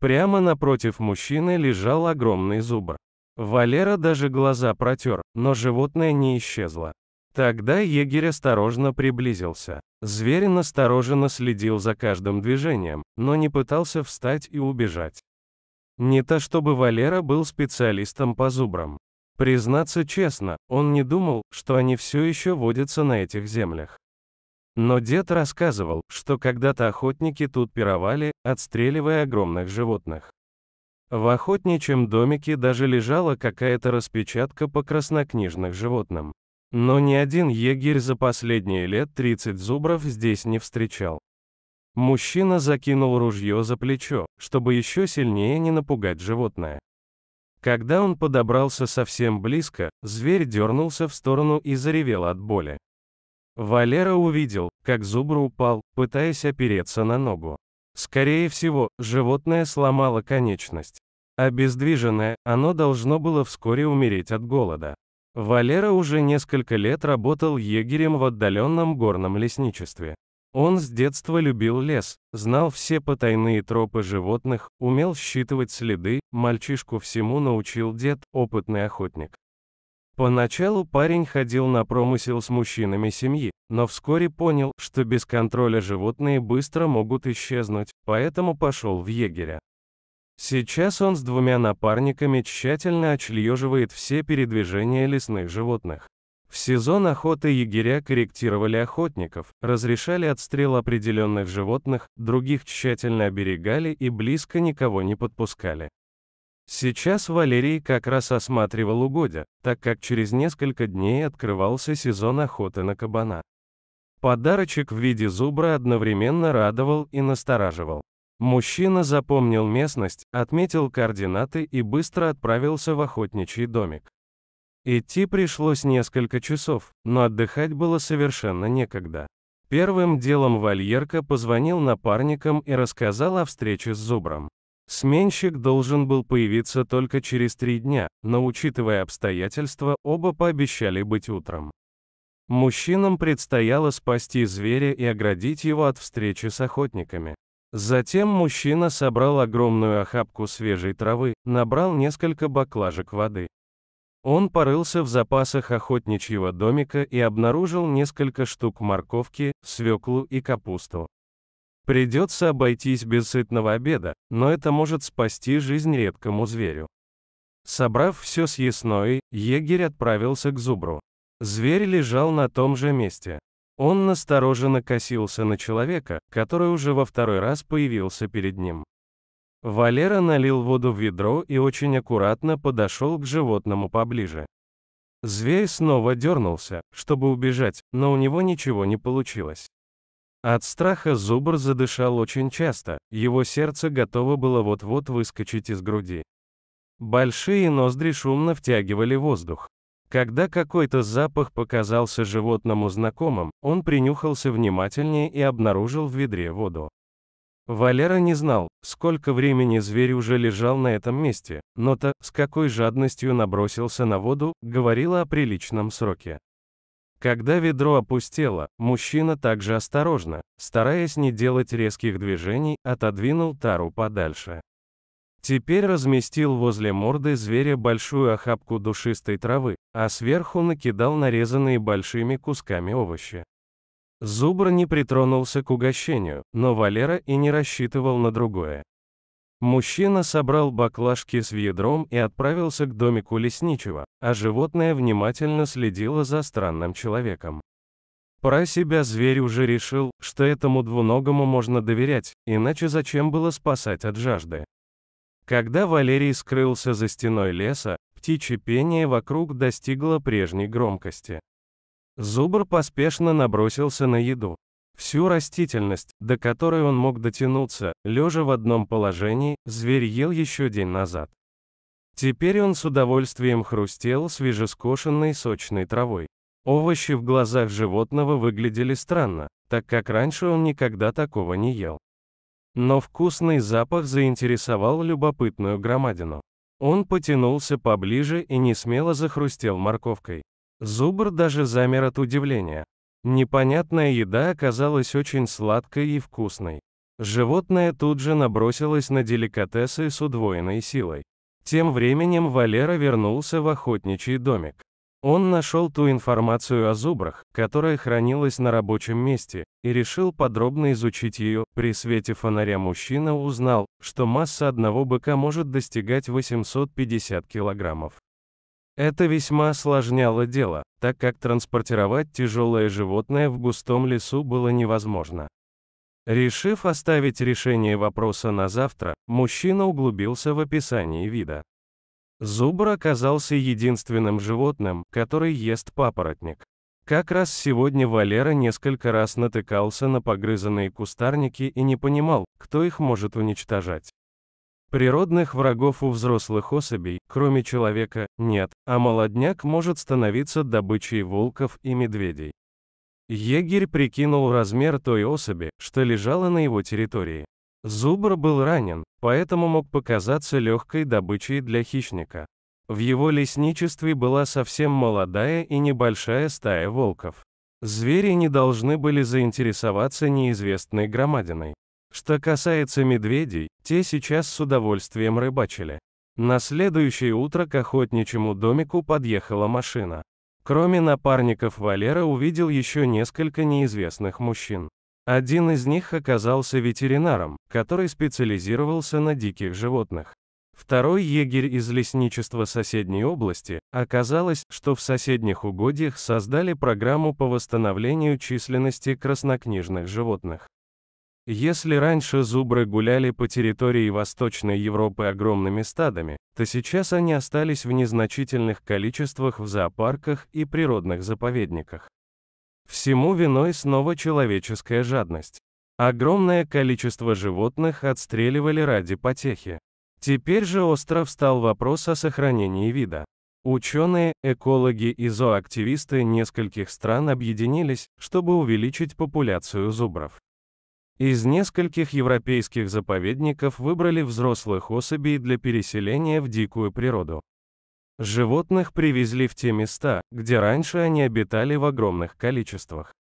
Прямо напротив мужчины лежал огромный зубр. Валера даже глаза протер, но животное не исчезло. Тогда егерь осторожно приблизился. Зверь настороженно следил за каждым движением, но не пытался встать и убежать. Не то чтобы Валера был специалистом по зубрам. Признаться честно, он не думал, что они все еще водятся на этих землях. Но дед рассказывал, что когда-то охотники тут пировали, отстреливая огромных животных. В охотничьем домике даже лежала какая-то распечатка по краснокнижных животным. Но ни один егерь за последние лет 30 зубров здесь не встречал. Мужчина закинул ружье за плечо, чтобы еще сильнее не напугать животное. Когда он подобрался совсем близко, зверь дернулся в сторону и заревел от боли. Валера увидел, как зубр упал, пытаясь опереться на ногу. Скорее всего, животное сломало конечность. Обездвиженное, оно должно было вскоре умереть от голода. Валера уже несколько лет работал егерем в отдаленном горном лесничестве. Он с детства любил лес, знал все потайные тропы животных, умел считывать следы, мальчишку всему научил дед, опытный охотник. Поначалу парень ходил на промысел с мужчинами семьи, но вскоре понял, что без контроля животные быстро могут исчезнуть, поэтому пошел в егеря. Сейчас он с двумя напарниками тщательно отшлеживает все передвижения лесных животных. В сезон охоты егеря корректировали охотников, разрешали отстрел определенных животных, других тщательно оберегали и близко никого не подпускали. Сейчас Валерий как раз осматривал угодья, так как через несколько дней открывался сезон охоты на кабана. Подарочек в виде зубра одновременно радовал и настораживал. Мужчина запомнил местность, отметил координаты и быстро отправился в охотничий домик. Идти пришлось несколько часов, но отдыхать было совершенно некогда. Первым делом Вальерка позвонил напарникам и рассказал о встрече с зубром. Сменщик должен был появиться только через 3 дня, но учитывая обстоятельства, оба пообещали быть утром. Мужчинам предстояло спасти зверя и оградить его от встречи с охотниками. Затем мужчина собрал огромную охапку свежей травы, набрал несколько баклажек воды. Он порылся в запасах охотничьего домика и обнаружил несколько штук морковки, свеклу и капусту. Придется обойтись без сытного обеда, но это может спасти жизнь редкому зверю. Собрав все съестное, егерь отправился к зубру. Зверь лежал на том же месте. Он настороженно косился на человека, который уже во второй раз появился перед ним. Валера налил воду в ведро и очень аккуратно подошел к животному поближе. Зверь снова дернулся, чтобы убежать, но у него ничего не получилось. От страха зубр задышал очень часто, его сердце готово было вот-вот выскочить из груди. Большие ноздри шумно втягивали воздух. Когда какой-то запах показался животному знакомым, он принюхался внимательнее и обнаружил в ведре воду. Валера не знал, сколько времени зверь уже лежал на этом месте, но то, с какой жадностью набросился на воду, говорило о приличном сроке. Когда ведро опустело, мужчина также осторожно, стараясь не делать резких движений, отодвинул тару подальше. Теперь разместил возле морды зверя большую охапку душистой травы, а сверху накидал нарезанные большими кусками овощи. Зубр не притронулся к угощению, но Валера и не рассчитывал на другое. Мужчина собрал баклажки с ведром и отправился к домику лесничего, а животное внимательно следило за странным человеком. Про себя зверь уже решил, что этому двуногому можно доверять, иначе зачем было спасать от жажды. Когда Валерий скрылся за стеной леса, птичье пение вокруг достигло прежней громкости. Зубр поспешно набросился на еду. Всю растительность, до которой он мог дотянуться, лежа в одном положении, зверь ел еще день назад. Теперь он с удовольствием хрустел свежескошенной сочной травой. Овощи в глазах животного выглядели странно, так как раньше он никогда такого не ел. Но вкусный запах заинтересовал любопытную громадину. Он потянулся поближе и несмело захрустел морковкой. Зубр даже замер от удивления. Непонятная еда оказалась очень сладкой и вкусной. Животное тут же набросилось на деликатесы с удвоенной силой. Тем временем Валера вернулся в охотничий домик. Он нашел ту информацию о зубрах, которая хранилась на рабочем месте, и решил подробно изучить ее. При свете фонаря мужчина узнал, что масса одного быка может достигать 850 килограммов. Это весьма осложняло дело, так как транспортировать тяжелое животное в густом лесу было невозможно. Решив оставить решение вопроса на завтра, мужчина углубился в описание вида. Зубр оказался единственным животным, который ест папоротник. Как раз сегодня Валера несколько раз натыкался на погрызанные кустарники и не понимал, кто их может уничтожать. Природных врагов у взрослых особей, кроме человека, нет, а молодняк может становиться добычей волков и медведей. Егерь прикинул размер той особи, что лежала на его территории. Зубр был ранен, поэтому мог показаться легкой добычей для хищника. В его лесничестве была совсем молодая и небольшая стая волков. Звери не должны были заинтересоваться неизвестной громадиной. Что касается медведей, те сейчас с удовольствием рыбачили. На следующее утро к охотничьему домику подъехала машина. Кроме напарников Валера увидел еще несколько неизвестных мужчин. Один из них оказался ветеринаром, который специализировался на диких животных. Второй егерь из лесничества соседней области. Оказалось, что в соседних угодьях создали программу по восстановлению численности краснокнижных животных. Если раньше зубры гуляли по территории Восточной Европы огромными стадами, то сейчас они остались в незначительных количествах в зоопарках и природных заповедниках. Всему виной снова человеческая жадность. Огромное количество животных отстреливали ради потехи. Теперь же остро встал вопрос о сохранении вида. Ученые, экологи и зооактивисты нескольких стран объединились, чтобы увеличить популяцию зубров. Из нескольких европейских заповедников выбрали взрослых особей для переселения в дикую природу. Животных привезли в те места, где раньше они обитали в огромных количествах.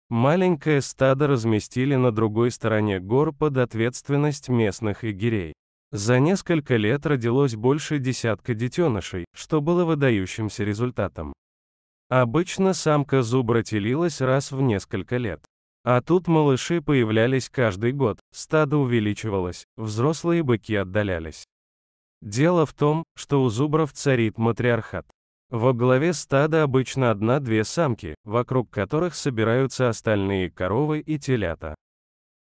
Маленькое стадо разместили на другой стороне гор под ответственность местных егерей. За несколько лет родилось больше десятка детенышей, что было выдающимся результатом. Обычно самка зубра телилась раз в несколько лет. А тут малыши появлялись каждый год, стадо увеличивалось, взрослые быки отдалялись. Дело в том, что у зубров царит матриархат. Во главе стада обычно одна-две самки, вокруг которых собираются остальные коровы и телята.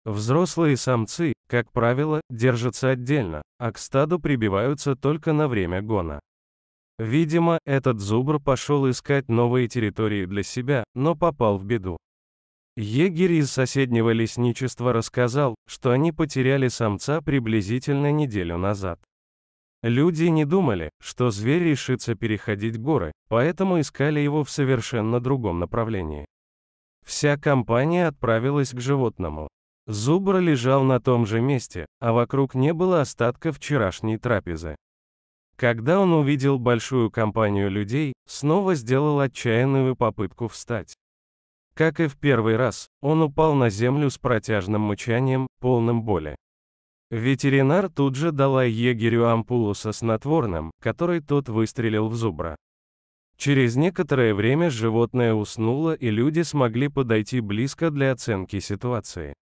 Взрослые самцы, как правило, держатся отдельно, а к стаду прибиваются только на время гона. Видимо, этот зубр пошел искать новые территории для себя, но попал в беду. Егерь из соседнего лесничества рассказал, что они потеряли самца приблизительно неделю назад. Люди не думали, что зверь решится переходить горы, поэтому искали его в совершенно другом направлении. Вся компания отправилась к животному. Зубр лежал на том же месте, а вокруг не было остатков вчерашней трапезы. Когда он увидел большую компанию людей, снова сделал отчаянную попытку встать. Как и в первый раз, он упал на землю с протяжным мычанием, полным боли. Ветеринар тут же дала егерю ампулу со снотворным, который тот выстрелил в зубра. Через некоторое время животное уснуло, и люди смогли подойти близко для оценки ситуации.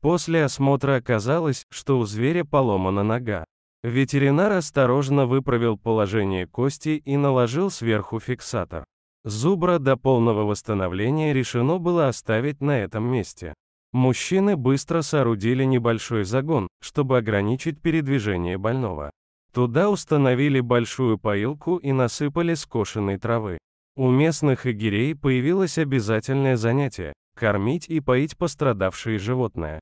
После осмотра оказалось, что у зверя поломана нога. Ветеринар осторожно выправил положение кости и наложил сверху фиксатор. Зубра до полного восстановления решено было оставить на этом месте. Мужчины быстро соорудили небольшой загон, чтобы ограничить передвижение больного. Туда установили большую поилку и насыпали скошенной травы. У местных егерей появилось обязательное занятие – кормить и поить пострадавшие животные.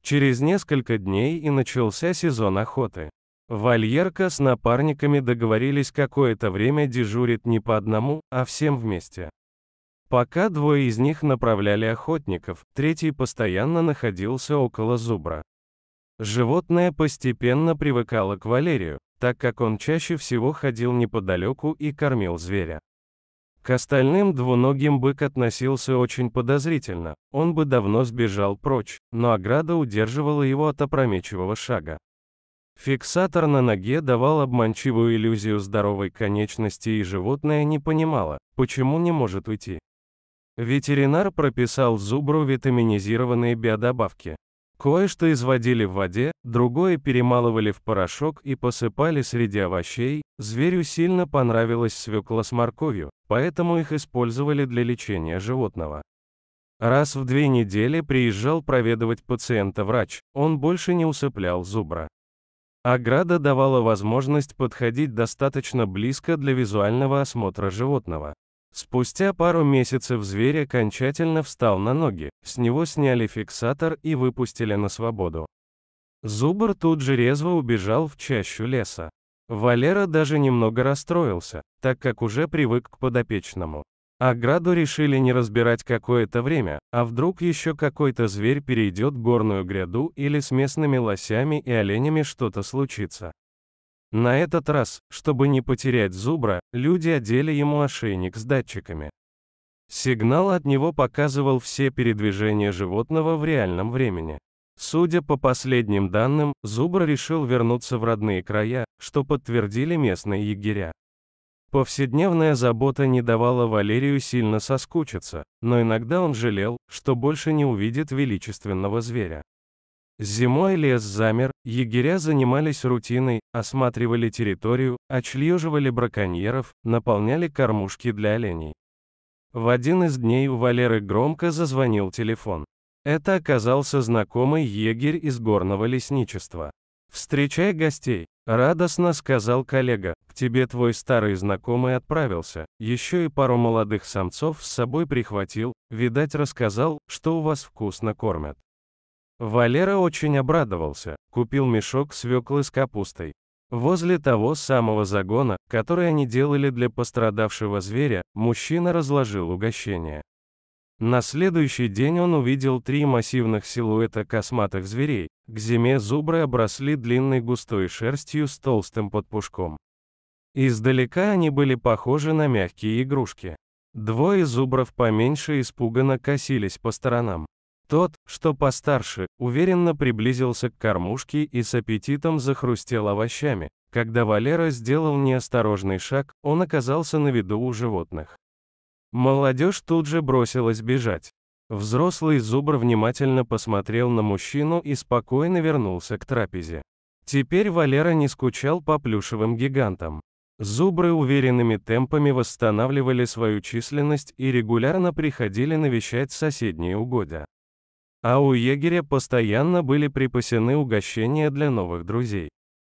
Через несколько дней и начался сезон охоты. Вальерка с напарниками договорились какое-то время дежурить не по одному, а всем вместе. Пока двое из них направляли охотников, третий постоянно находился около зубра. Животное постепенно привыкало к Валерию, так как он чаще всего ходил неподалеку и кормил зверя. К остальным двуногим бык относился очень подозрительно, он бы давно сбежал прочь, но ограда удерживала его от опрометчивого шага. Фиксатор на ноге давал обманчивую иллюзию здоровой конечности, и животное не понимало, почему не может уйти. Ветеринар прописал зубру витаминизированные биодобавки. Кое-что изводили в воде, другое перемалывали в порошок и посыпали среди овощей. Зверю сильно понравилась свекла с морковью, поэтому их использовали для лечения животного. Раз в 2 недели приезжал проведывать пациента врач, он больше не усыплял зубра. Ограда давала возможность подходить достаточно близко для визуального осмотра животного. Спустя пару месяцев зверь окончательно встал на ноги, с него сняли фиксатор и выпустили на свободу. Зубр тут же резво убежал в чащу леса. Валера даже немного расстроился, так как уже привык к подопечному. Ограду решили не разбирать какое-то время, а вдруг еще какой-то зверь перейдет горную гряду или с местными лосями и оленями что-то случится. На этот раз, чтобы не потерять зубра, люди одели ему ошейник с датчиками. Сигнал от него показывал все передвижения животного в реальном времени. Судя по последним данным, зубр решил вернуться в родные края, что подтвердили местные егеря. Повседневная забота не давала Валерию сильно соскучиться, но иногда он жалел, что больше не увидит величественного зверя. Зимой лес замер, егеря занимались рутиной, осматривали территорию, отшлёживали браконьеров, наполняли кормушки для оленей. В один из дней у Валеры громко зазвонил телефон. Это оказался знакомый егерь из горного лесничества. «Встречай гостей», — радостно сказал коллега, — «к тебе твой старый знакомый отправился, еще и пару молодых самцов с собой прихватил, видать рассказал, что у вас вкусно кормят». Валера очень обрадовался, купил мешок свеклы с капустой. Возле того самого загона, который они делали для пострадавшего зверя, мужчина разложил угощение. На следующий день он увидел 3 массивных силуэта косматых зверей. К зиме зубры обросли длинной густой шерстью с толстым подпушком. Издалека они были похожи на мягкие игрушки. 2 зубров поменьше испуганно косились по сторонам. Тот, что постарше, уверенно приблизился к кормушке и с аппетитом захрустел овощами. Когда Валера сделал неосторожный шаг, он оказался на виду у животных. Молодежь тут же бросилась бежать. Взрослый зубр внимательно посмотрел на мужчину и спокойно вернулся к трапезе. Теперь Валера не скучал по плюшевым гигантам. Зубры уверенными темпами восстанавливали свою численность и регулярно приходили навещать соседние угодья. А у егеря постоянно были припасены угощения для новых друзей.